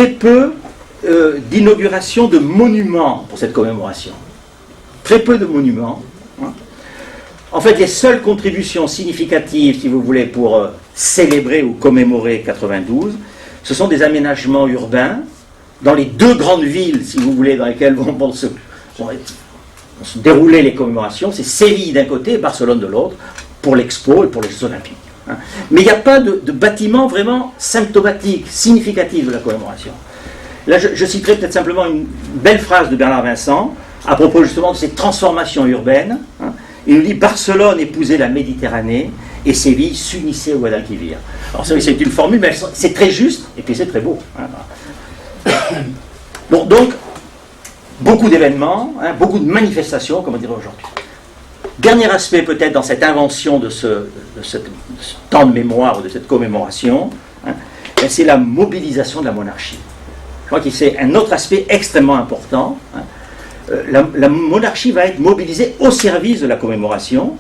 très peu d'inauguration de monuments pour cette commémoration. Très peu de monuments. Hein. En fait, les seules contributions significatives, si vous voulez, pour célébrer ou commémorer 92, ce sont des aménagements urbains dans les deux grandes villes, si vous voulez, dans lesquelles vont se dérouler les commémorations. C'est Séville d'un côté et Barcelone de l'autre, pour l'Expo et pour les Jeux Olympiques. Hein. Mais il n'y a pas de bâtiment vraiment symptomatique, significatif de la commémoration. Là, je citerai peut-être simplement une belle phrase de Bernard Vincent à propos justement de ces transformations urbaines. Hein. Il nous dit « Barcelone épousait la Méditerranée et Séville s'unissait au Guadalquivir ». Alors c'est une formule, mais c'est très juste et puis c'est très beau. Hein. Bon, donc, beaucoup d'événements, hein, beaucoup de manifestations, comme on dirait aujourd'hui. Dernier aspect peut-être dans cette invention de ce temps de mémoire ou de cette commémoration, hein, c'est la mobilisation de la monarchie. Je crois que c'est un autre aspect extrêmement important. Hein. La monarchie va être mobilisée au service de la commémoration.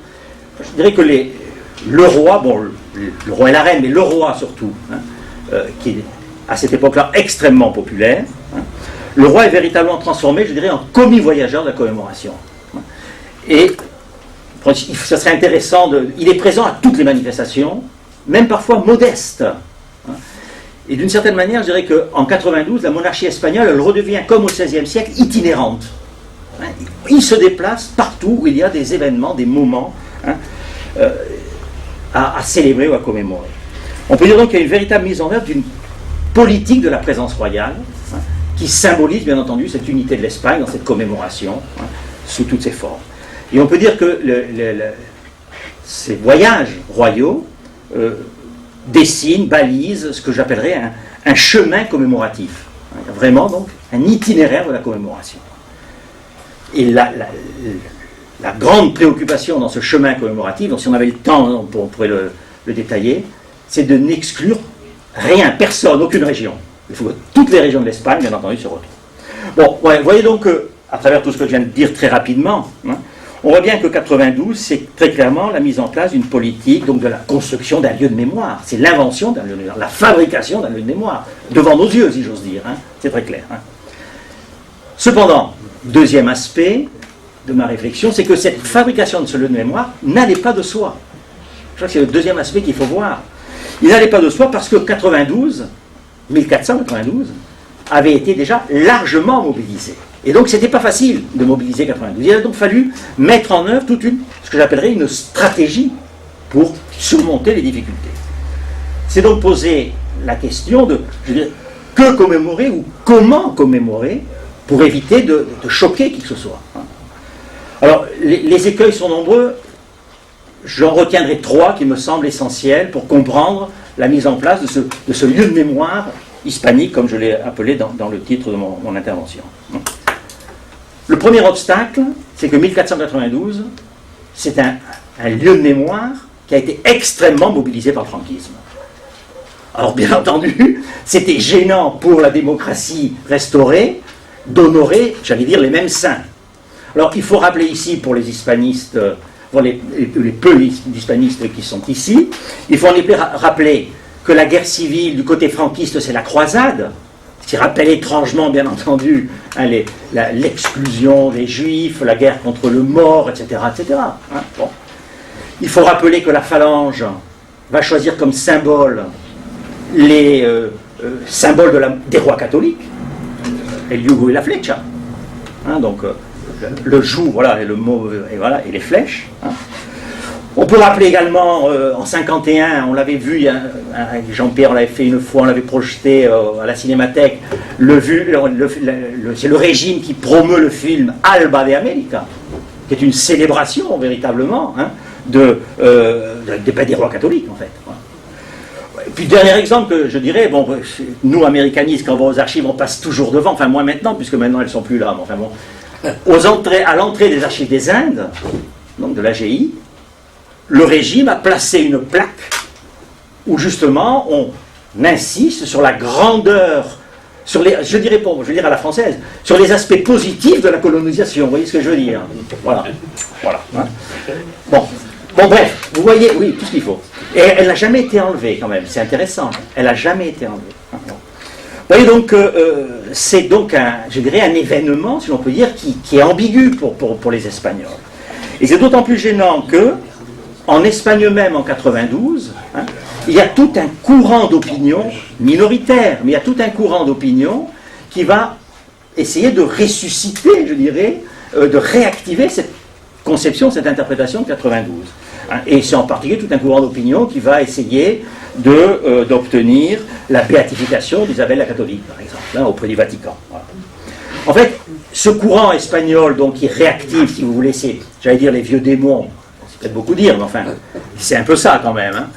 Je dirais que le roi, bon, le roi et la reine, mais le roi surtout, hein, qui est à cette époque-là extrêmement populaire, hein, le roi est véritablement transformé, je dirais, en commis voyageur de la commémoration. Hein. Et ça serait intéressant, il est présent à toutes les manifestations, même parfois modestes. Hein. Et d'une certaine manière, je dirais qu'en 92, la monarchie espagnole, elle redevient, comme au XVIe siècle, itinérante. Hein. Il se déplace partout où il y a des événements, des moments hein, à célébrer ou à commémorer. On peut dire donc qu'il y a une véritable mise en œuvre d'une politique de la présence royale, hein, qui symbolise bien entendu cette unité de l'Espagne dans cette commémoration, hein, sous toutes ses formes. Et on peut dire que ces voyages royaux dessinent, balisent ce que j'appellerais un chemin commémoratif. Vraiment donc un itinéraire de la commémoration. Et la grande préoccupation dans ce chemin commémoratif, donc si on avait le temps, on pourrait le détailler, c'est de n'exclure rien, personne, aucune région. Il faut que toutes les régions de l'Espagne, bien entendu, se retrouvent. Bon, ouais, vous voyez donc à travers tout ce que je viens de dire très rapidement, hein, on voit bien que 92, c'est très clairement la mise en place d'une politique, donc de la construction d'un lieu de mémoire. C'est l'invention d'un lieu de mémoire, la fabrication d'un lieu de mémoire, devant nos yeux, si j'ose dire. Hein, c'est très clair. Hein. Cependant, deuxième aspect de ma réflexion, c'est que cette fabrication de ce lieu de mémoire n'allait pas de soi. Je crois que c'est le deuxième aspect qu'il faut voir. Il n'allait pas de soi parce que 1492, avait été déjà largement mobilisé. Et donc, ce n'était pas facile de mobiliser 92. Il a donc fallu mettre en œuvre toute ce que j'appellerais une stratégie pour surmonter les difficultés. C'est donc poser la question de, je veux dire, que commémorer ou comment commémorer pour éviter de choquer qui que ce soit. Alors, les écueils sont nombreux. J'en retiendrai 3 qui me semblent essentiels pour comprendre la mise en place de ce lieu de mémoire hispanique, comme je l'ai appelé dans le titre de mon intervention. Le premier obstacle, c'est que 1492, c'est un lieu de mémoire qui a été extrêmement mobilisé par le franquisme. Alors, bien entendu, c'était gênant pour la démocratie restaurée d'honorer, j'allais dire, les mêmes saints. Alors, il faut rappeler ici, pour les hispanistes, pour les peu d'hispanistes qui sont ici, il faut en effet rappeler que la guerre civile du côté franquiste, c'est la croisade, ce qui rappelle étrangement, bien entendu, hein, l'exclusion des juifs, la guerre contre le mort, etc. etc. Hein, bon. Il faut rappeler que la phalange va choisir comme symbole les symboles des rois catholiques, el yugo et la flecha. Hein, donc, le joug, voilà, et le mot, et voilà, et les flèches. Hein. On peut rappeler également, en 51, on l'avait vu, avec Jean-Pierre, on l'avait fait une fois, on l'avait projeté à la Cinémathèque, c'est le régime qui promeut le film Alba de América, qui est une célébration, véritablement, hein, des rois catholiques, en fait. Et puis, dernier exemple que je dirais, bon, nous, américanistes, quand on va aux archives, on passe toujours devant, enfin, moi maintenant, puisque maintenant elles ne sont plus là, mais enfin bon, à l'entrée des archives des Indes, donc de l'AGI, le régime a placé une plaque où justement on insiste sur la grandeur, je dirais à la française, sur les aspects positifs de la colonisation. Vous voyez ce que je veux dire? Voilà. Hein. Bon, bref, vous voyez, oui, tout ce qu'il faut. Et elle n'a jamais été enlevée quand même, c'est intéressant. Elle n'a jamais été enlevée. voyez donc, c'est donc je dirais un événement, si l'on peut dire, qui est ambigu pour les Espagnols. Et c'est d'autant plus gênant que, en Espagne même, en 92, hein, il y a tout un courant d'opinion, minoritaire, mais il y a tout un courant d'opinion qui va essayer de ressusciter, je dirais, de réactiver cette conception, cette interprétation de 92. Hein. Et c'est en particulier tout un courant d'opinion qui va essayer d'obtenir la béatification d'Isabelle la catholique, par exemple, hein, auprès du Vatican. Voilà. En fait, ce courant espagnol, donc, qui réactive, si vous voulez, c'est, j'allais dire, les vieux démons, c'est peut-être beaucoup dire, mais enfin, c'est un peu ça quand même. Hein.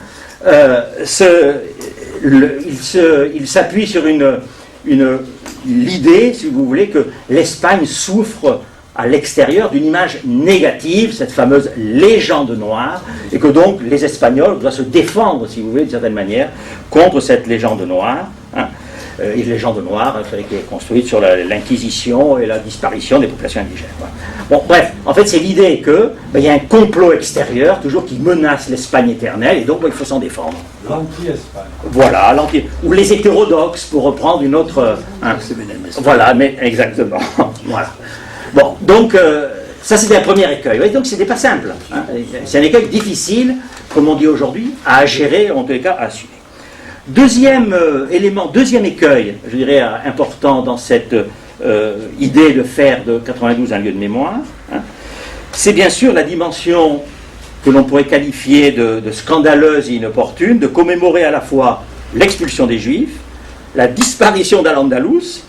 Il s'appuie sur l'idée, si vous voulez, que l'Espagne souffre à l'extérieur d'une image négative, cette fameuse légende noire, et que donc les Espagnols doivent se défendre, si vous voulez, d'une certaine manière, contre cette légende noire. Hein. Une légende noire qui est construite sur l'Inquisition et la disparition des populations indigènes. Voilà. Bon, bref, en fait, c'est l'idée qu'il y a un complot extérieur, toujours, qui menace l'Espagne éternelle, et donc il faut s'en défendre. L'anti-Espagne. Voilà, ou les hétérodoxes, pour reprendre une autre... Hein. Voilà, mais exactement. Voilà. Bon, donc, ça c'était un premier écueil. Oui, donc c'était pas simple. Hein. C'est un écueil difficile, comme on dit aujourd'hui, à gérer, en tous les cas à assumer. Deuxième élément, deuxième écueil, je dirais, important dans cette idée de faire de 92 un lieu de mémoire, hein, c'est bien sûr la dimension que l'on pourrait qualifier de scandaleuse et inopportune, de commémorer à la fois l'expulsion des Juifs, la disparition d'Al-Andalus,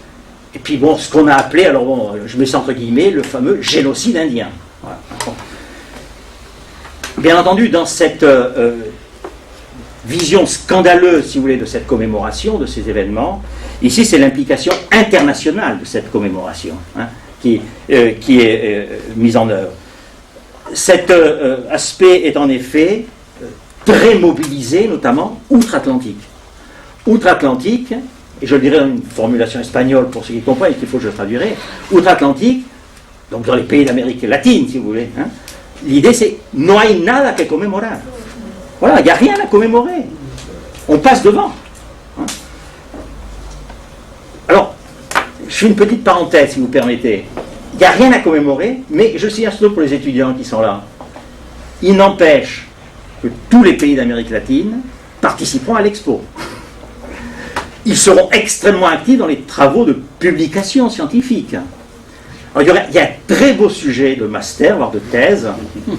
et puis bon, ce qu'on a appelé, alors bon, je mets ça entre guillemets, le fameux génocide indien. Voilà. Bien entendu, dans cette vision scandaleuse, si vous voulez, de cette commémoration, de ces événements, ici c'est l'implication internationale de cette commémoration hein, qui est mise en œuvre. Cet aspect est en effet très mobilisé, notamment outre-Atlantique. Outre-Atlantique, et je le dirais dans une formulation espagnole pour ceux qui comprennent et qu'il faut que je traduirai, outre-Atlantique, donc dans les pays d'Amérique latine, si vous voulez, hein, l'idée c'est « no hay nada que conmemorar ». Voilà, il n'y a rien à commémorer. On passe devant. Hein. Alors, je fais une petite parenthèse, si vous permettez. Il n'y a rien à commémorer, mais je signale surtout pour les étudiants qui sont là. Il n'empêche que tous les pays d'Amérique latine participeront à l'expo. Ils seront extrêmement actifs dans les travaux de publication scientifique. Alors, il y a un très beau sujet de master, voire de thèse,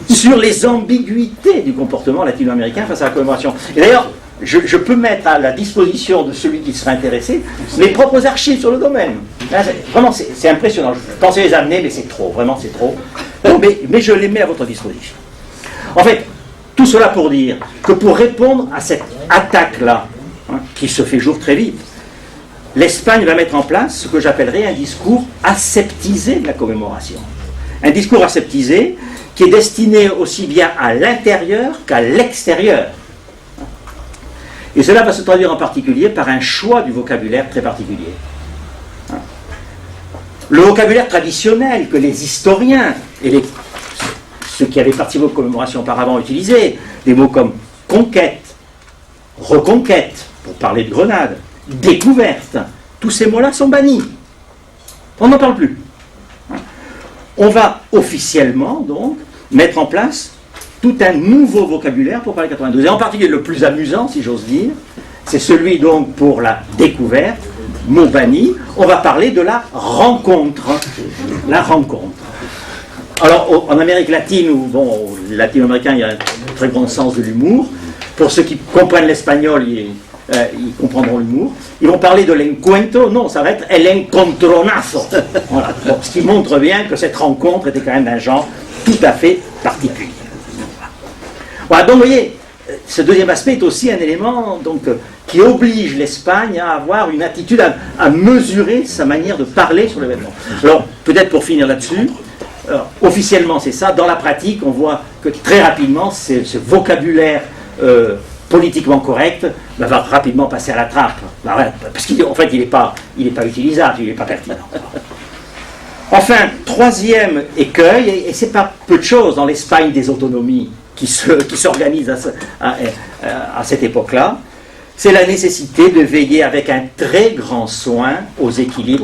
sur les ambiguïtés du comportement latino-américain face à la commémoration. Et d'ailleurs, je peux mettre à la disposition de celui qui sera intéressé mes propres archives sur le domaine. Là, vraiment, c'est impressionnant. Je pensais les amener, mais c'est trop, vraiment c'est trop. Mais je les mets à votre disposition. En fait, tout cela pour dire que pour répondre à cette attaque-là, hein, qui se fait jour très vite, l'Espagne va mettre en place ce que j'appellerais un discours aseptisé de la commémoration. Un discours aseptisé qui est destiné aussi bien à l'intérieur qu'à l'extérieur. Et cela va se traduire en particulier par un choix du vocabulaire très particulier. Le vocabulaire traditionnel que les historiens et ceux qui avaient participé aux commémorations auparavant utilisaient, des mots comme conquête, reconquête, pour parler de Grenade, découverte, tous ces mots-là sont bannis. On n'en parle plus. On va officiellement, donc, mettre en place tout un nouveau vocabulaire pour parler de 92. Et en particulier, le plus amusant, si j'ose dire, c'est celui, donc, pour la découverte, mot banni. On va parler de la rencontre. La rencontre. Alors, en Amérique latine, ou bon, latino-américain, il y a un très grand sens de l'humour. Pour ceux qui comprennent l'espagnol, ils comprendront l'humour. Ils vont parler de l'encuentro, non, ça va être el encontronazo. Voilà. Bon, ce qui montre bien que cette rencontre était quand même d'un genre tout à fait particulier. Voilà, donc vous voyez, ce deuxième aspect est aussi un élément donc, qui oblige l'Espagne à avoir une attitude, à mesurer sa manière de parler sur l'événement. Alors, peut-être pour finir là-dessus, officiellement c'est ça, dans la pratique, on voit que très rapidement, ce vocabulaire politiquement correct va rapidement passer à la trappe. Parce qu'en fait, il n'est pas utilisable, il n'est pas pertinent. Enfin, troisième écueil, et c'est pas peu de choses dans l'Espagne des autonomies qui s'organise à cette époque-là, c'est la nécessité de veiller avec un très grand soin aux équilibres